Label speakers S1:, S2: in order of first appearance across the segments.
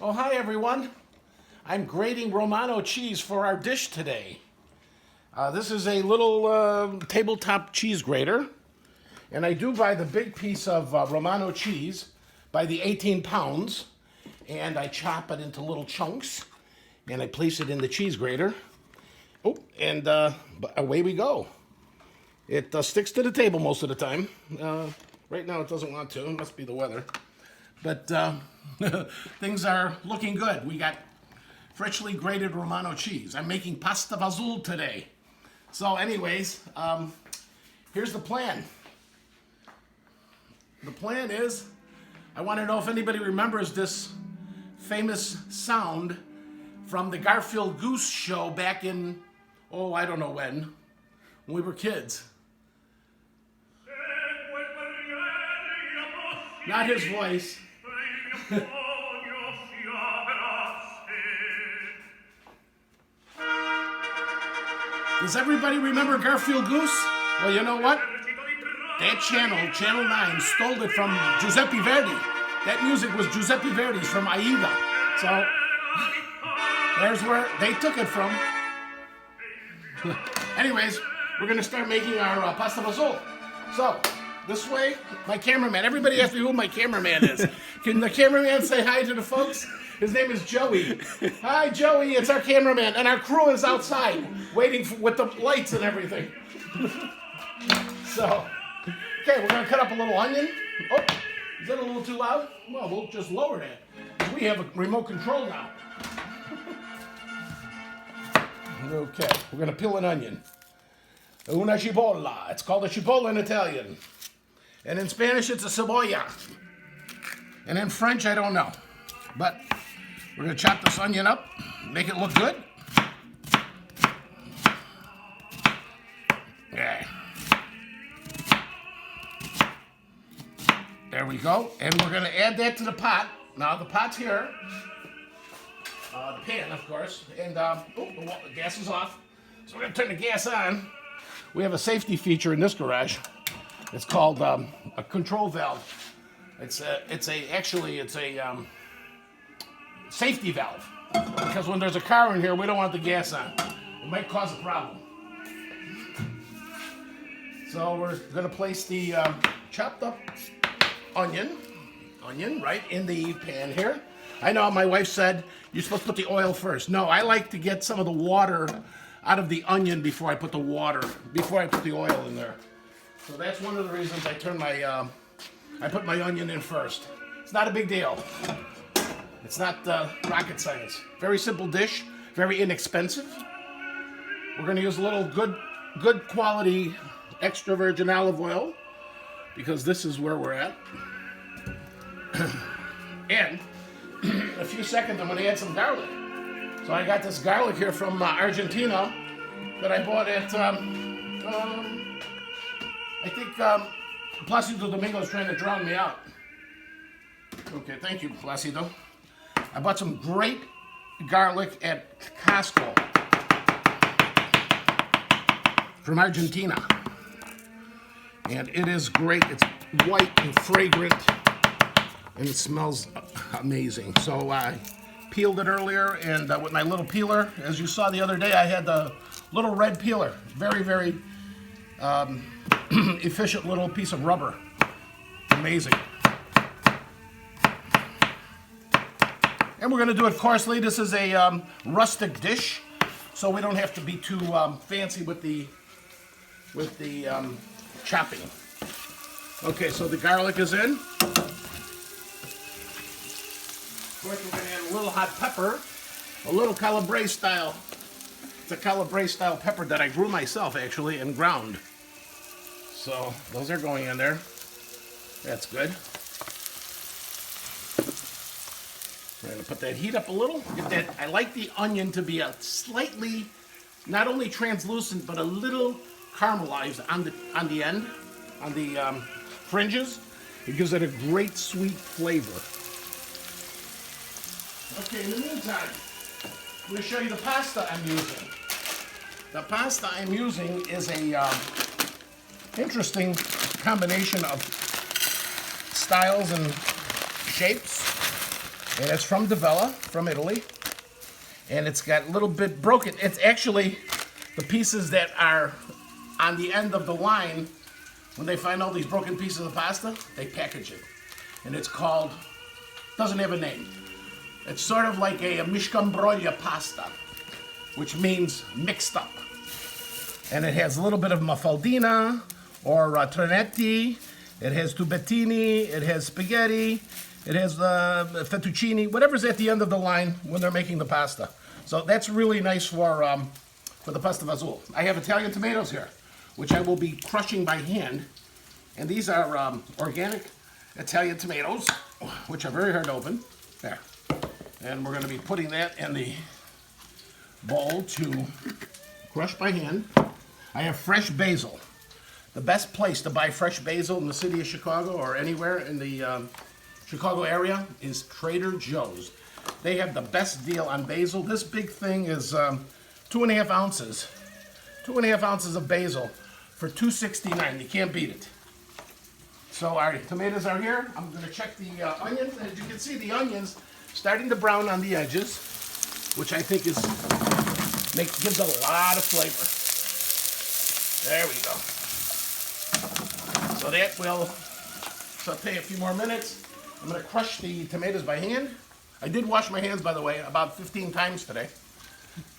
S1: Oh, hi everyone. I'm grating Romano cheese for our dish today. This is a little tabletop cheese grater, and I do buy the big piece of Romano cheese by the 18 pounds, and I chop it into little chunks, and I place it in the cheese grater. Oh, and away we go. It sticks to the table most of the time. Right now it doesn't want to. It must be the weather. But things are looking good. We got freshly grated Romano cheese. I'm making pasta fazool today. So anyways, here's the plan. The plan is, I want to know if anybody remembers this famous sound from the Garfield Goose show back in, oh, I don't know when we were kids. Not his voice. Does everybody remember Garfield Goose? Well, you know what? That channel, Channel 9, stole it from Giuseppe Verdi. That music was Giuseppe Verdi's from Aida. So, there's where they took it from. Anyways, we're going to start making our pasta fazool. So, this way, my cameraman. Everybody asks me who my cameraman is. Can the cameraman say hi to the folks? His name is Joey. Hi, Joey. It's our cameraman. And our crew is outside waiting with the lights and everything. So, okay, we're going to cut up a little onion. Oh, is that a little too loud? Well, we'll just lower that. We have a remote control now. Okay, we're going to peel an onion. Una cipolla. It's called a cipolla in Italian. And in Spanish, it's a cebolla. And in French, I don't know. But we're going to chop this onion up, make it look good. Yeah. There we go. And we're going to add that to the pot. Now, the pot's here. The pan, of course. And the gas is off. So we're going to turn the gas on. We have a safety feature in this garage. It's called a control valve. It's a safety valve, because when there's a car in here, we don't want the gas on. It might cause a problem. So we're going to place the chopped up onion right in the pan here. I know my wife said you're supposed to put the oil first. No, I like to get some of the water out of the onion before I put the oil in there. So that's one of the reasons I put my onion in first. It's not a big deal. It's not rocket science. Very simple dish, very inexpensive. We're going to use a little good quality extra virgin olive oil, because this is where we're at. And in a few seconds, I'm going to add some garlic. So I got this garlic here from Argentina that I bought at, I think Placido Domingo is trying to drown me out. Okay, thank you, Placido. I bought some great garlic at Costco from Argentina. And it is great. It's white and fragrant, and it smells amazing. So I peeled it earlier, and with my little peeler, as you saw the other day, I had the little red peeler. Very, very efficient little piece of rubber. Amazing. And we're going to do it coarsely. This is a rustic dish, so we don't have to be too fancy with the chopping. Okay, so the garlic is in. Of course, we're going to add a little hot pepper, a little Calabrese style. It's a Calabrese style pepper that I grew myself, actually, and ground. So those are going in there. That's good. We're going to put that heat up a little. Get that. I like the onion to be a slightly, not only translucent, but a little caramelized on the end, on the fringes. It gives it a great sweet flavor. Okay, in the meantime, I'm going to show you the pasta I'm using. The pasta I'm using is a interesting combination of styles and shapes. And it's from Davella, from Italy. And it's got a little bit broken. It's actually the pieces that are on the end of the line. When they find all these broken pieces of pasta, they package it. And it's called, doesn't have a name. It's sort of like a miscambroglia pasta, which means mixed up. And it has a little bit of mafaldina or trenetti. It has tubettini. It has spaghetti. It has fettuccine. Whatever's at the end of the line when they're making the pasta. So that's really nice for the pasta fazool. I have Italian tomatoes here, which I will be crushing by hand. And these are organic Italian tomatoes, which are very hard to open. There. And we're going to be putting that in the bowl to crush by hand. I have fresh basil. The best place to buy fresh basil in the city of Chicago or anywhere in the Chicago area is Trader Joe's. They have the best deal on basil. This big thing is 2.5 ounces. 2.5 ounces of basil for $2.69. You can't beat it. So our tomatoes are here. I'm going to check the onions. As you can see, the onions starting to brown on the edges, which I think gives it a lot of flavor. There we go. So that will saute a few more minutes. I'm going to crush the tomatoes by hand. I did wash my hands, by the way, about 15 times today.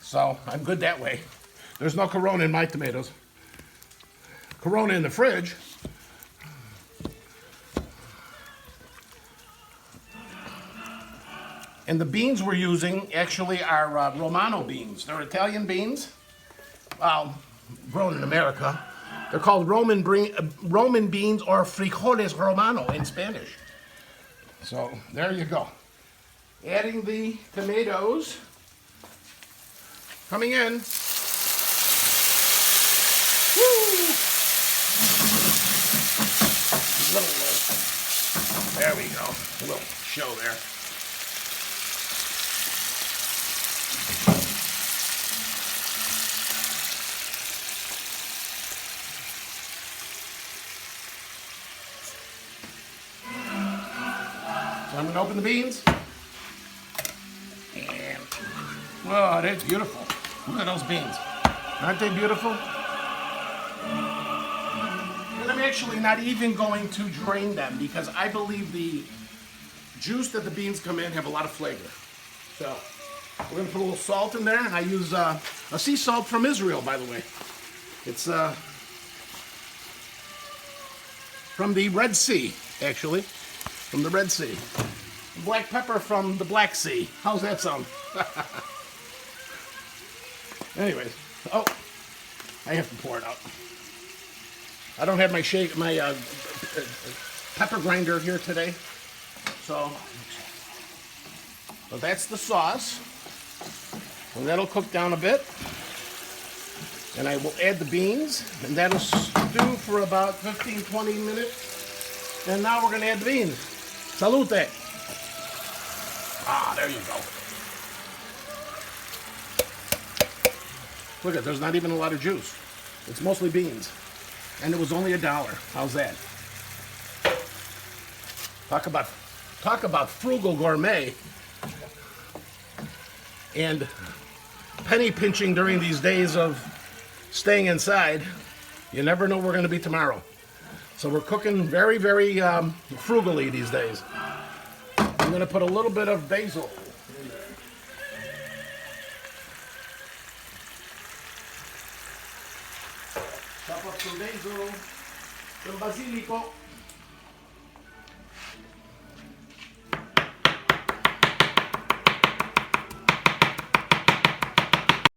S1: So I'm good that way. There's no Corona in my tomatoes. Corona in the fridge. And the beans we're using actually are Romano beans. They're Italian beans, grown in America. They're called Roman beans or frijoles romano in Spanish. So there you go. Adding the tomatoes. Coming in. Woo! There we go. A little show there. So I'm going to open the beans. And, oh, that's beautiful. Look at those beans. Aren't they beautiful? And I'm actually not even going to drain them because I believe the juice that the beans come in have a lot of flavor. So we're going to put a little salt in there. And I use a sea salt from Israel, by the way. It's from the Red Sea, actually. From the Red Sea. Black pepper from the Black Sea. How's that sound? Anyways, oh, I have to pour it out. I don't have my pepper grinder here today, so that's the sauce, and that'll cook down a bit. And I will add the beans, and that'll stew for about 15-20 minutes. And now we're going to add the beans. Salute! Ah, there you go. Look at, there's not even a lot of juice. It's mostly beans. And it was only $1. How's that? Talk about frugal gourmet and penny pinching during these days of staying inside. You never know where we're going to be tomorrow. So we're cooking very, very frugally these days. I'm going to put a little bit of basil in there. Chop up some basil, some basilico.